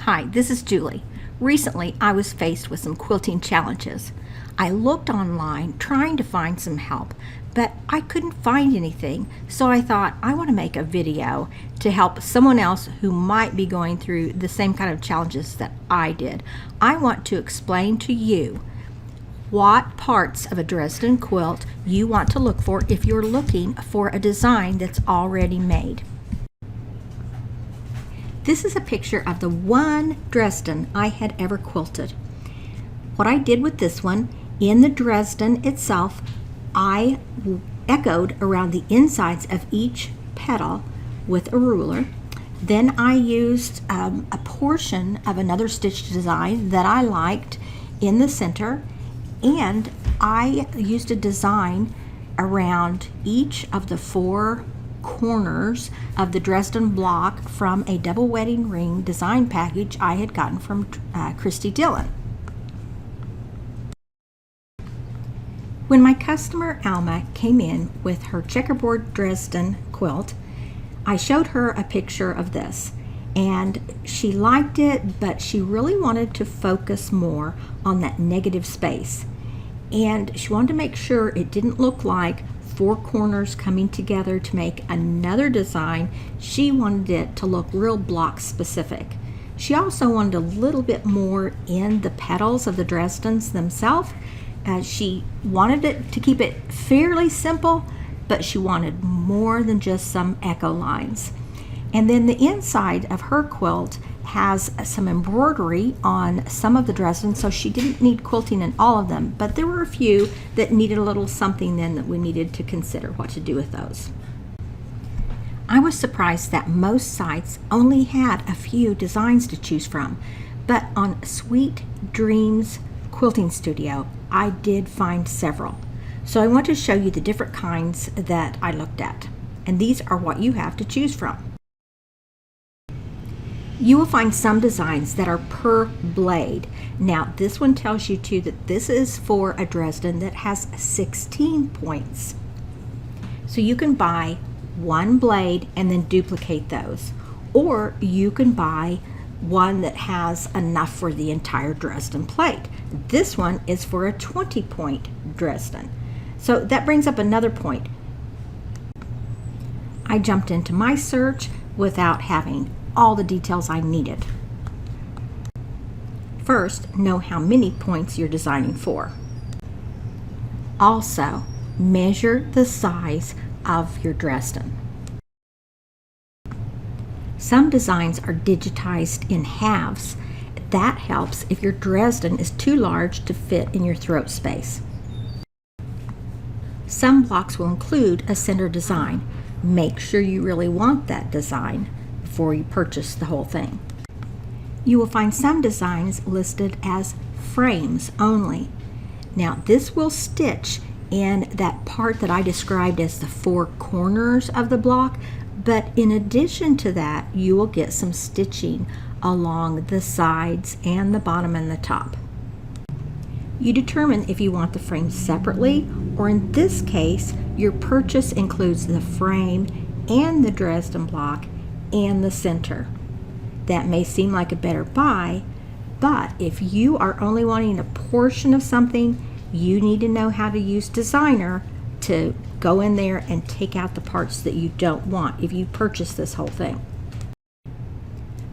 Hi, this is Julie. Recently, I was faced with some quilting challenges. I looked online trying to find some help, but I couldn't find anything, so I thought I want to make a video to help someone else who might be going through the same kind of challenges that I did. I want to explain to you what parts of a Dresden quilt you want to look for if you're looking for a design that's already made. This is a picture of the one Dresden I had ever quilted. What I did with this one, in the Dresden itself, I echoed around the insides of each petal with a ruler. Then I used a portion of another stitch design that I liked in the center, and I used a design around each of the four corners of the Dresden block from a double wedding ring design package I had gotten from Christy Dillon. When my customer Alma came in with her checkerboard Dresden quilt, I showed her a picture of this, and she liked it, but she really wanted to focus more on that negative space, and she wanted to make sure it didn't look like four corners coming together to make another design. She wanted it to look real block specific. She also wanted a little bit more in the petals of the Dresdens themselves. She wanted it to keep it fairly simple, but she wanted more than just some echo lines. And then the inside of her quilt has some embroidery on some of the Dresden, so she didn't need quilting in all of them, but there were a few that needed a little something then that we needed to consider what to do with those. I was surprised that most sites only had a few designs to choose from, but on Sweet Dreams Quilting Studio, I did find several. So I want to show you the different kinds that I looked at, and these are what you have to choose from. You will find some designs that are per blade. Now this one tells you too that this is for a Dresden that has 16 points. So you can buy one blade and then duplicate those. Or you can buy one that has enough for the entire Dresdan plate. This one is for a 20-point Dresden. So that brings up another point. I jumped into my search without having all the details I needed. First, know how many points you're designing for. Also, measure the size of your Dresden. Some designs are digitized in halves. That helps if your Dresden is too large to fit in your throat space. Some blocks will include a center design. Make sure you really want that design before you purchase the whole thing. You will find some designs listed as frames only. Now this will stitch in that part that I described as the four corners of the block, but in addition to that you will get some stitching along the sides and the bottom and the top. You determine if you want the frame separately, or in this case your purchase includes the frame and the Dresden block and the center. That may seem like a better buy, but if you are only wanting a portion of something, you need to know how to use Designer to go in there and take out the parts that you don't want if you purchase this whole thing.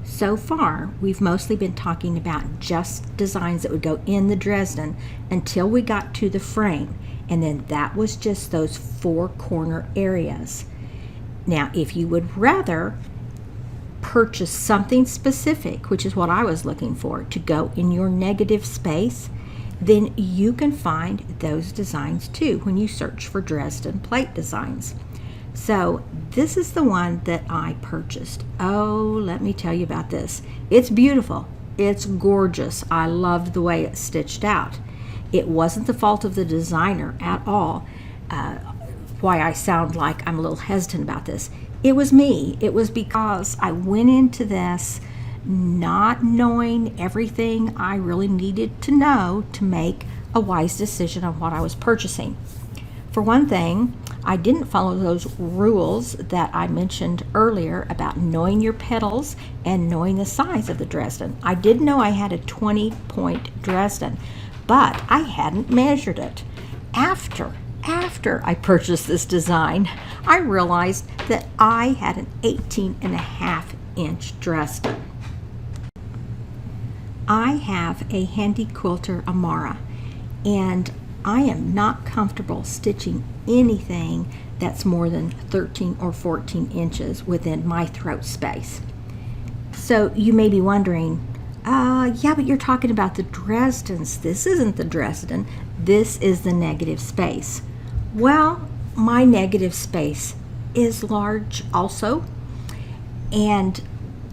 So far, we've mostly been talking about just designs that would go in the Dresden until we got to the frame, and then that was just those four corner areas. Now, if you would rather purchase something specific, which is what I was looking for, to go in your negative space, then you can find those designs too when you search for Dresdan plate designs. So this is the one that I purchased. Oh, let me tell you about this. It's beautiful. It's gorgeous. I loved the way it's stitched out. It wasn't the fault of the designer at all. Why I sound like I'm a little hesitant about this. It was me. It was because I went into this not knowing everything I really needed to know to make a wise decision on what I was purchasing. For one thing, I didn't follow those rules that I mentioned earlier about knowing your petals and knowing the size of the Dresden. I did know I had a 20-point Dresden, but I hadn't measured it. After I purchased this design, I realized that I had an 18.5-inch Dresden. I have a handy quilter Amara, and I am not comfortable stitching anything that's more than 13 or 14 inches within my throat space. So you may be wondering, yeah, but you're talking about the Dresdens. This isn't the Dresden. This is the negative space. Well, my negative space is large also, and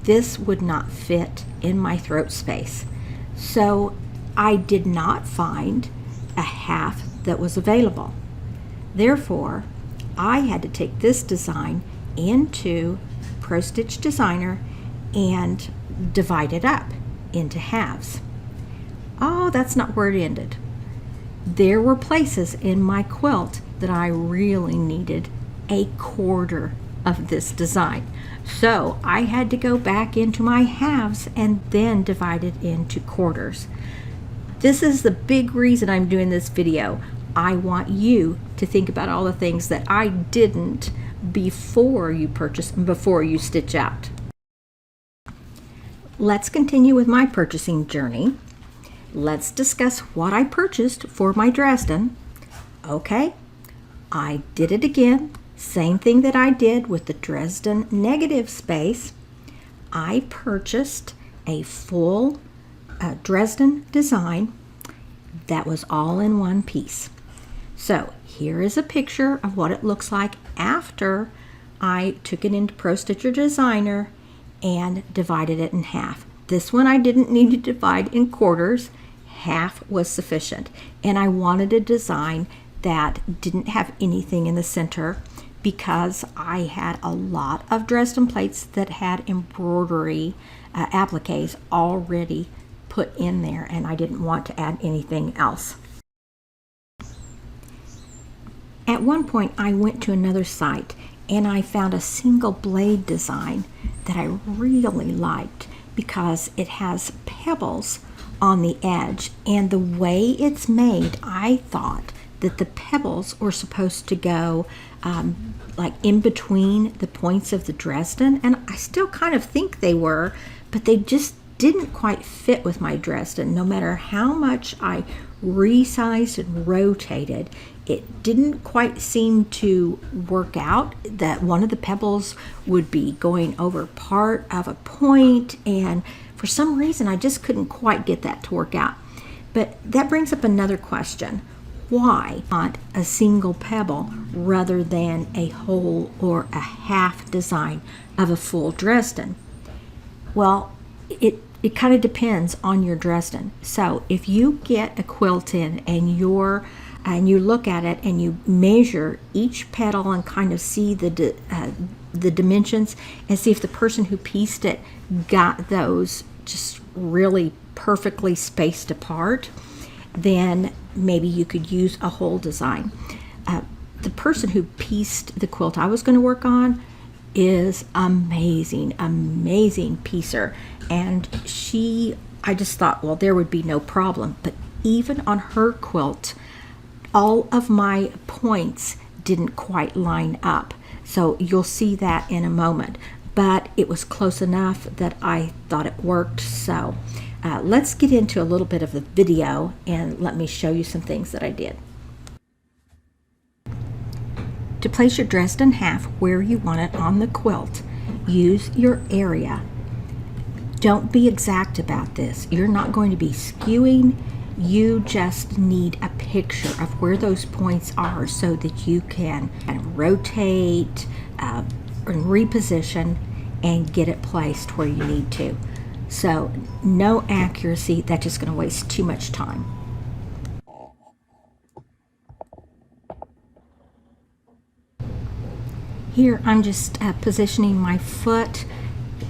this would not fit in my throat space. So I did not find a half that was available. Therefore, I had to take this design into Pro Stitch Designer and divide it up into halves. Oh, that's not where it ended. There were places in my quilt that I really needed a quarter of this design. So I had to go back into my halves and then divide it into quarters. This is the big reason I'm doing this video. I want you to think about all the things that I didn't before you purchase and before you stitch out. Let's continue with my purchasing journey. Let's discuss what I purchased for my Dresden. Okay, I did it again. Same thing that I did with the Dresden negative space. I purchased a full Dresden design that was all in one piece. So here is a picture of what it looks like after I took it into Pro Stitcher Designer and divided it in half. This one I didn't need to divide in quarters. Half was sufficient. And I wanted a design that didn't have anything in the center because I had a lot of Dresden plates that had embroidery appliques already put in there, and I didn't want to add anything else. At one point I went to another site and I found a single blade design that I really liked because it has pebbles on the edge, and the way it's made, I thought that the pebbles were supposed to go like in between the points of the Dresden, and I still kind of think they were, but they just didn't quite fit with my Dresden. No matter how much I resized and rotated, it didn't quite seem to work out. That one of the pebbles would be going over part of a point, and for some reason I just couldn't quite get that to work out. But that brings up another question. Why not a single pebble rather than a whole or a half design of a full Dresden? Well, it kind of depends on your Dresden. So if you get a quilt in and you look at it and you measure each petal and kind of see the dimensions and see if the person who pieced it got those just really perfectly spaced apart, then maybe you could use a whole design. The person who pieced the quilt I was going to work on is amazing piecer, and I just thought, well, there would be no problem. But even on her quilt, all of my points didn't quite line up. So you'll see that in a moment. But it was close enough that I thought it worked. So let's get into a little bit of the video and let me show you some things that I did. To place your Dresden half where you want it on the quilt, use your area. Don't be exact about this. You're not going to be skewing. You just need a picture of where those points are so that you can kind of rotate and reposition and get it placed where you need to. So no accuracy, that's just going to waste too much time. Here I'm just positioning my foot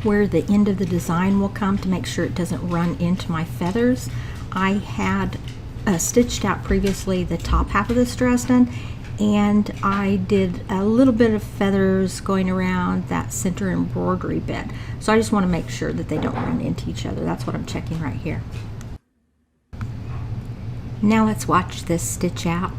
where the end of the design will come to make sure it doesn't run into my feathers. I had stitched out previously the top half of this Dresden, and I did a little bit of feathers going around that center embroidery bit. So I just want to make sure that they don't run into each other. That's what I'm checking right here. Now let's watch this stitch out.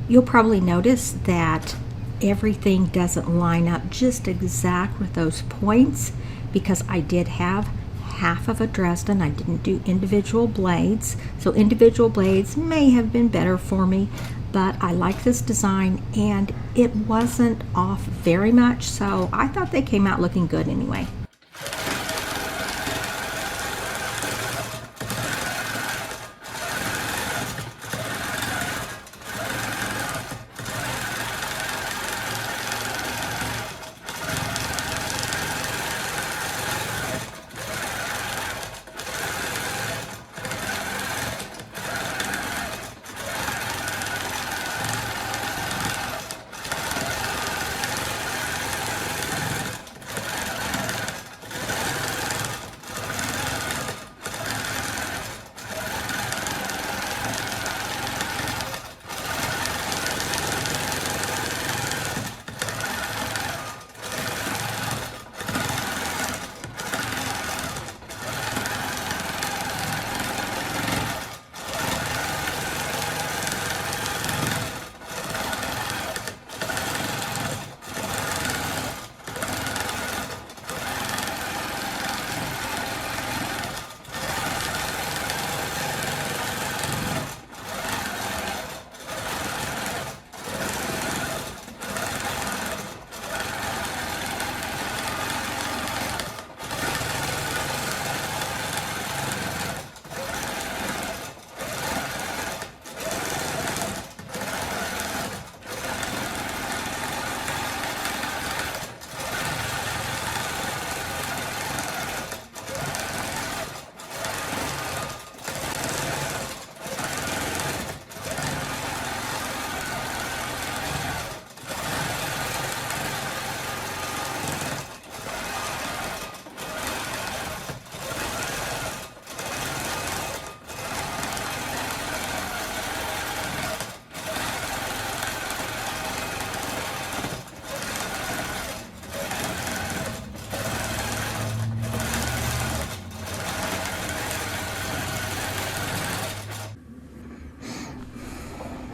You'll probably notice that everything doesn't line up just exact with those points because I did have half of a Dresden. I didn't do individual blades, so individual blades may have been better for me, but I like this design and it wasn't off very much, so I thought they came out looking good anyway.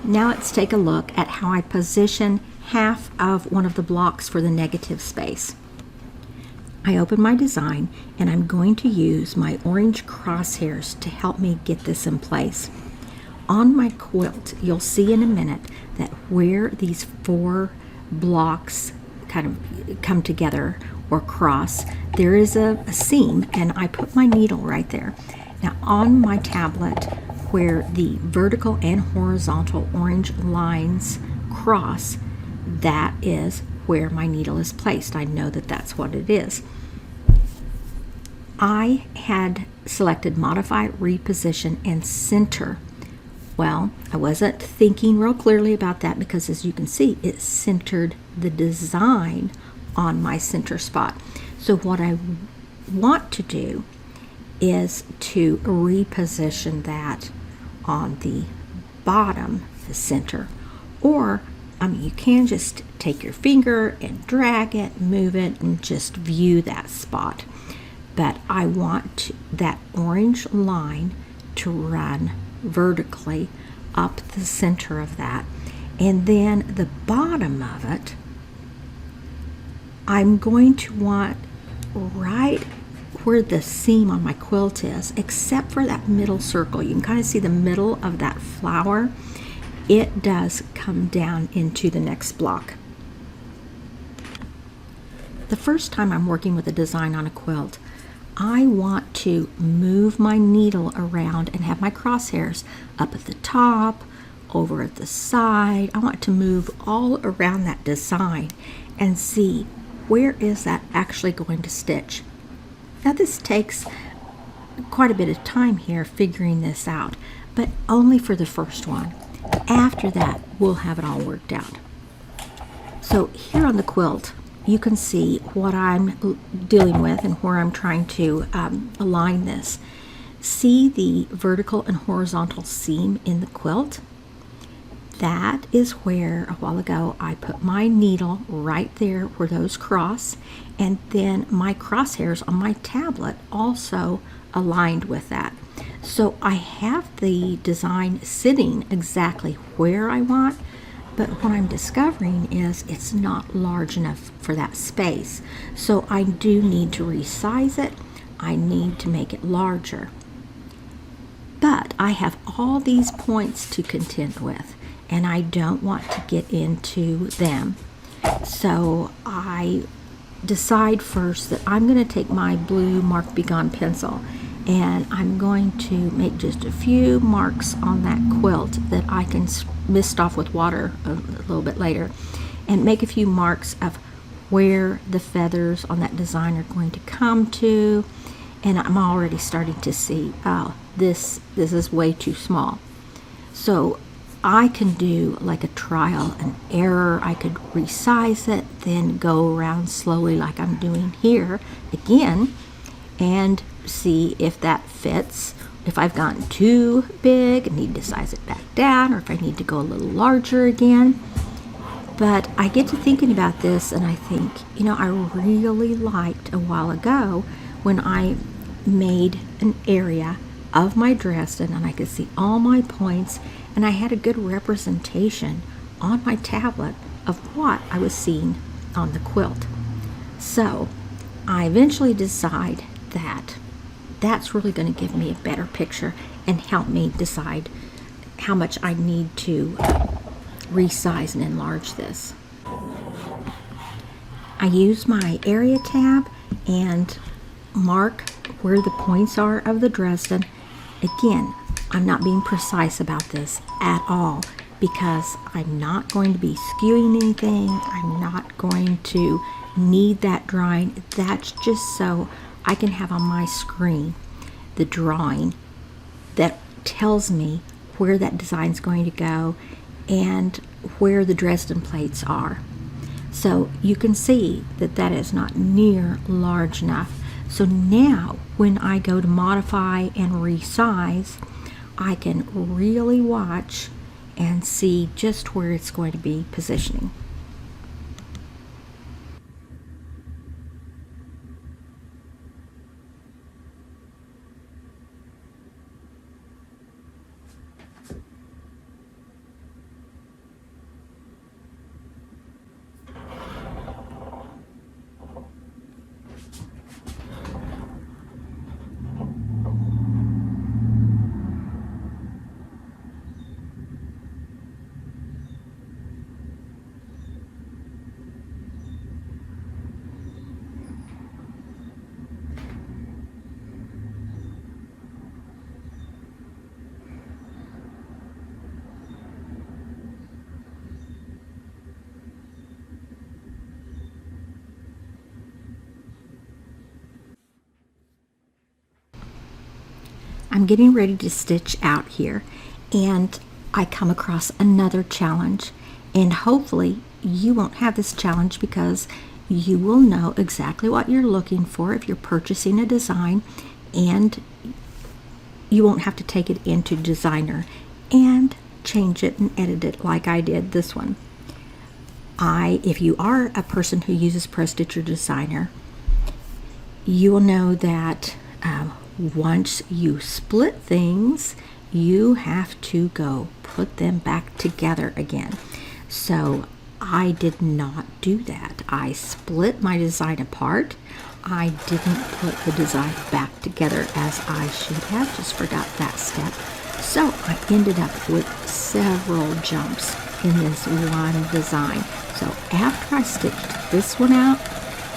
Now let's take a look at how I position half of one of the blocks for the negative space. I open my design and I'm going to use my orange crosshairs to help me get this in place. On my quilt, you'll see in a minute that where these four blocks kind of come together or cross, there is a seam, and I put my needle right there. Now on my tablet, where the vertical and horizontal orange lines cross, that is where my needle is placed. I know that that's what it is. I had selected modify, reposition, and center. Well, I wasn't thinking real clearly about that because, as you can see, it centered the design on my center spot. So what I want to do is to reposition that on the bottom, the center. Or, I mean, you can just take your finger and drag it, move it, and just view that spot. But I want that orange line to run vertically up the center of that. And then the bottom of it, I'm going to want right where the seam on my quilt is, except for that middle circle. You can kind of see the middle of that flower. It does come down into the next block. The first time I'm working with a design on a quilt, I want to move my needle around and have my crosshairs up at the top, over at the side. I want to move all around that design and see where is that actually going to stitch. Now this takes quite a bit of time here figuring this out, but only for the first one. After that, we'll have it all worked out. So here on the quilt, you can see what I'm dealing with and where I'm trying to align this. See the vertical and horizontal seam in the quilt? that is where a while ago I put my needle right there where those cross, and then my crosshairs on my tablet also aligned with that. So I have the design sitting exactly where I want, but what I'm discovering is it's not large enough for that space. So I do need to resize it. I need to make it larger. But I have all these points to contend with, and I don't want to get into them. So I decide first that I'm going to take my blue Mark Be Gone pencil, and I'm going to make just a few marks on that quilt that I can mist off with water a little bit later, and make a few marks of where the feathers on that design are going to come to. And I'm already starting to see, oh, this is way too small. So I can do like a trial and error. I could resize it, then go around slowly like I'm doing here again, and see if that fits. If I've gotten too big, I need to size it back down, or if I need to go a little larger again. But I get to thinking about this, and I think, you know, I really liked a while ago when I made an area of my Dresden and I could see all my points, and I had a good representation on my tablet of what I was seeing on the quilt. So I eventually decide that that's really going to give me a better picture and help me decide how much I need to resize and enlarge this. I use my area tab and mark where the points are of the Dresden. Again, I'm not being precise about this at all because I'm not going to be skewing anything. I'm not going to need that drawing. That's just so I can have on my screen the drawing that tells me where that design is going to go and where the Dresdan plates are. So you can see that that is not near large enough. So now when I go to modify and resize, I can really watch and see just where it's going to be positioning. I'm getting ready to stitch out here, and I come across another challenge, and hopefully you won't have this challenge because you will know exactly what you're looking for if you're purchasing a design, and you won't have to take it into Designer and change it and edit it like I did this one. If you are a person who uses Pro Stitcher Designer, you will know that once you split things, you have to go put them back together again. So I did not do that. I split my design apart. I didn't put the design back together as I should have, just forgot that step. So I ended up with several jumps in this one design. So after I stitched this one out,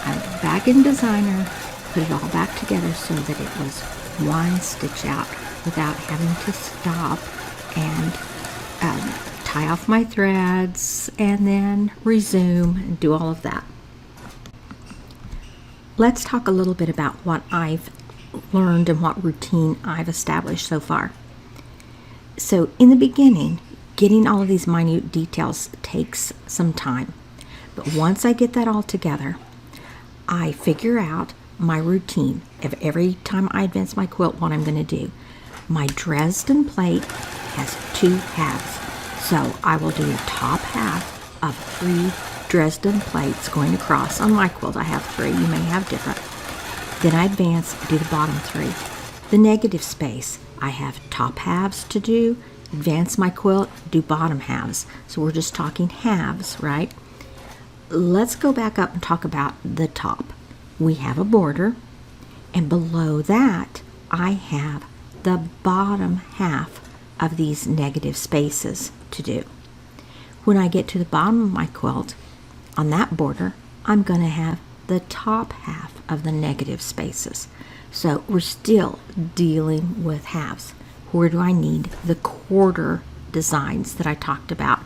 I went back in Designer, put it all back together so that it was one stitch out without having to stop and tie off my threads and then resume and do all of that. Let's talk a little bit about what I've learned and what routine I've established so far. So in the beginning, getting all of these minute details takes some time. But once I get that all together, I figure out my routine of every time I advance my quilt, what I'm going to do. My Dresdan plate has two halves. So I will do the top half of 3 Dresden plates going across. On my quilt I have 3, you may have different. Then I advance, do the bottom 3. The negative space, I have top halves to do, advance my quilt, do bottom halves. So we're just talking halves, right? Let's go back up and talk about the top. We have a border, and below that I have the bottom half of these negative spaces to do. When I get to the bottom of my quilt, on that border, I'm going to have the top half of the negative spaces. So we're still dealing with halves. Where do I need the quarter designs that I talked about?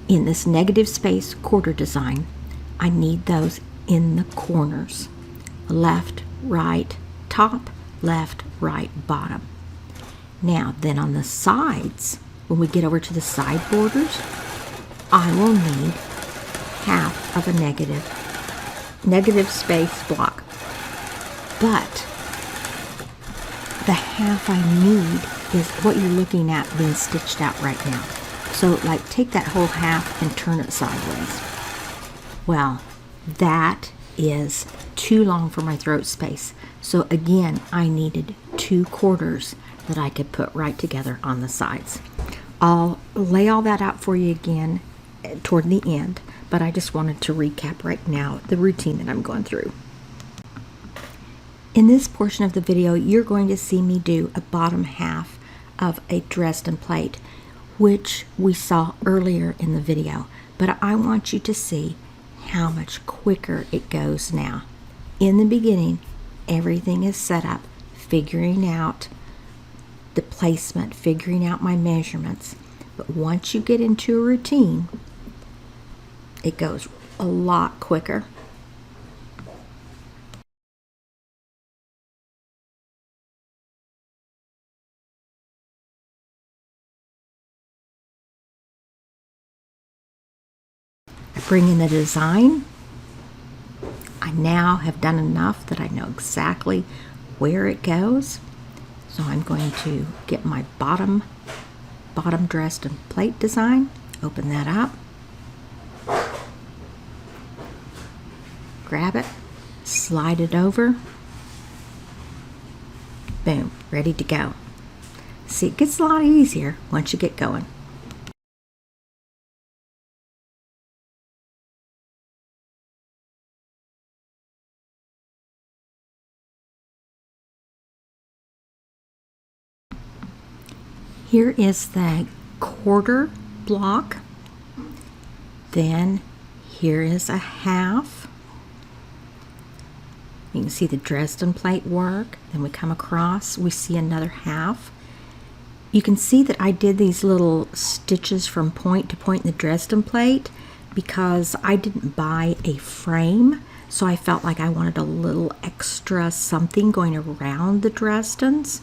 In this negative space quarter design, I need those in the corners. Left, right, top, left, right, bottom. Now, then on the sides, when we get over to the side borders, I will need half of a negative space block. But the half I need is what you're looking at being stitched out right now. So like take that whole half and turn it sideways. Well, that is too long for my throat space. So again, I needed 2 quarters that I could put right together on the sides. I'll lay all that out for you again toward the end, but I just wanted to recap right now the routine that I'm going through. In this portion of the video, you're going to see me do a bottom half of a Dresden plate, which we saw earlier in the video, but I want you to see how much quicker it goes now. In the beginning, everything is set up, figuring out the placement, figuring out my measurements, but once you get into a routine, it goes a lot quicker. I bring in the design. I now have done enough that I know exactly where it goes. So I'm going to get my bottom Dresden plate design, open that up, grab it, slide it over, boom, ready to go. See, it gets a lot easier once you get going. Here is the quarter block. Then here is a half. You can see the Dresden plate work. Then we come across, we see another half. You can see that I did these little stitches from point to point in the Dresden plate because I didn't buy a frame, so I felt like I wanted a little extra something going around the Dresdens.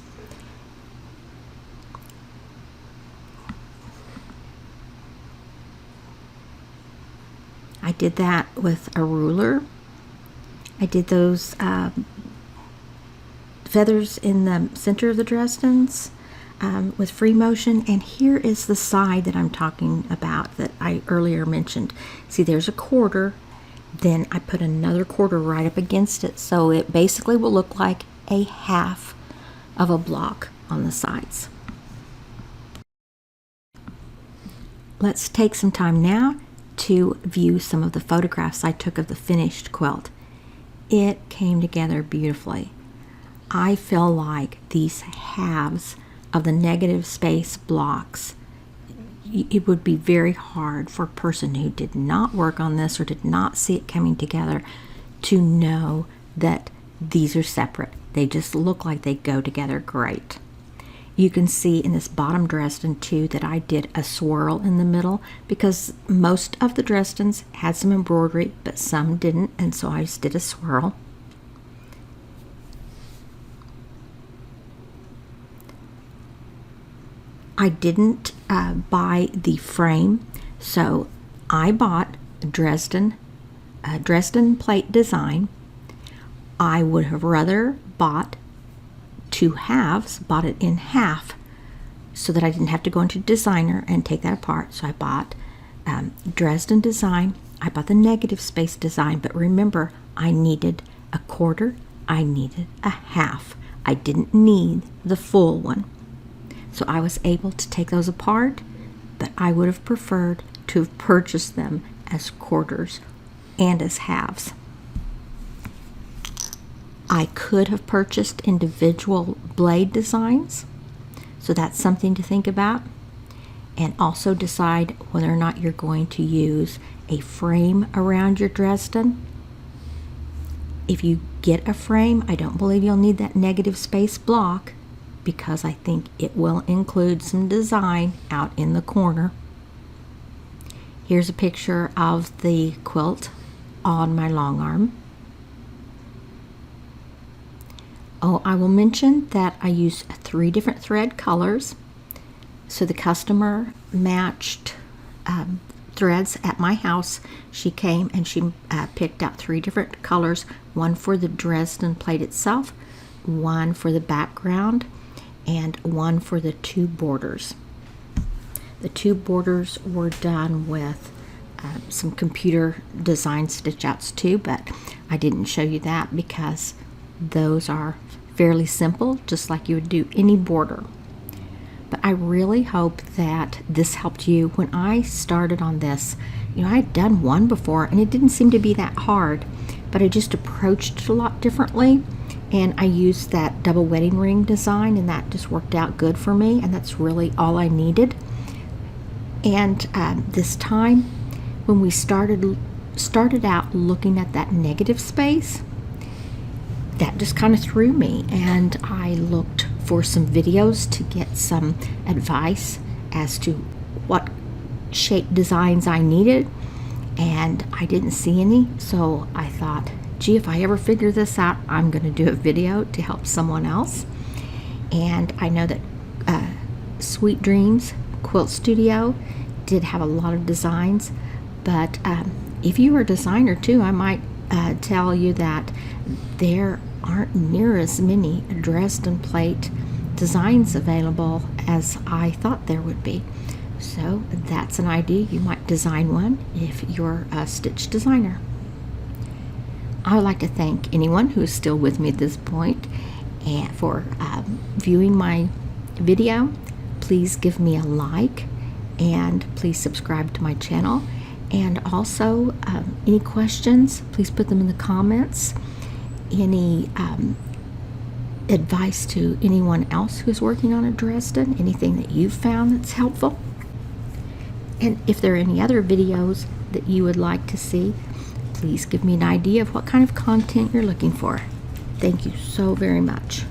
I did that with a ruler. I did those feathers in the center of the Dresdens with free motion, and here is the side that I'm talking about that I earlier mentioned. See, there's a quarter, then I put another quarter right up against it, so it basically will look like a half of a block on the sides. Let's take some time now to view some of the photographs I took of the finished quilt. It came together beautifully. I feel like these halves of the negative space blocks, it would be very hard for a person who did not work on this or did not see it coming together to know that these are separate. They just look like they go together great. You can see in this bottom Dresden too that I did a swirl in the middle because most of the Dresdens had some embroidery but some didn't, and so I just did a swirl. I didn't buy the frame, so I bought a Dresden plate design. I would have rather bought 2 halves, bought it in half, so that I didn't have to go into Designer and take that apart. So I bought Dresdan Design. I bought the negative space design, but remember, I needed a quarter, I needed a half. I didn't need the full one. So I was able to take those apart, but I would have preferred to have purchased them as quarters and as halves. I could have purchased individual blade designs, so that's something to think about. And also decide whether or not you're going to use a frame around your Dresdan. If you get a frame, I don't believe you'll need that negative space block, because I think it will include some design out in the corner. Here's a picture of the quilt on my long arm. Oh, I will mention that I used 3 different thread colors. So the customer matched threads at my house. She came and she picked out 3 different colors, one for the Dresdan plate itself, one for the background, and one for the 2 borders. The 2 borders were done with some computer design stitch outs too, but I didn't show you that because those are fairly simple, just like you would do any border. But I really hope that this helped you. When I started on this, I had done one before and it didn't seem to be that hard, but I just approached it a lot differently, and I used that double wedding ring design, and that just worked out good for me, and that's really all I needed. And this time, when we started out looking at that negative space, that just kind of threw me, and I looked for some videos to get some advice as to what shape designs I needed, and I didn't see any. So I thought, gee, if I ever figure this out, I'm going to do a video to help someone else. And I know that Sweet Dreams Quilt Studio did have a lot of designs, but if you are a designer too, I might tell you that there aren't near as many Dresdan plate designs available as I thought there would be. So that's an idea. You might design one if you're a stitch designer. I would like to thank anyone who is still with me at this point and for viewing my video. Please give me a like, and please subscribe to my channel. And also, any questions, please put them in the comments. Any advice to anyone else who's working on a Dresdan, anything that you've found that's helpful. And if there are any other videos that you would like to see, please give me an idea of what kind of content you're looking for. Thank you so very much.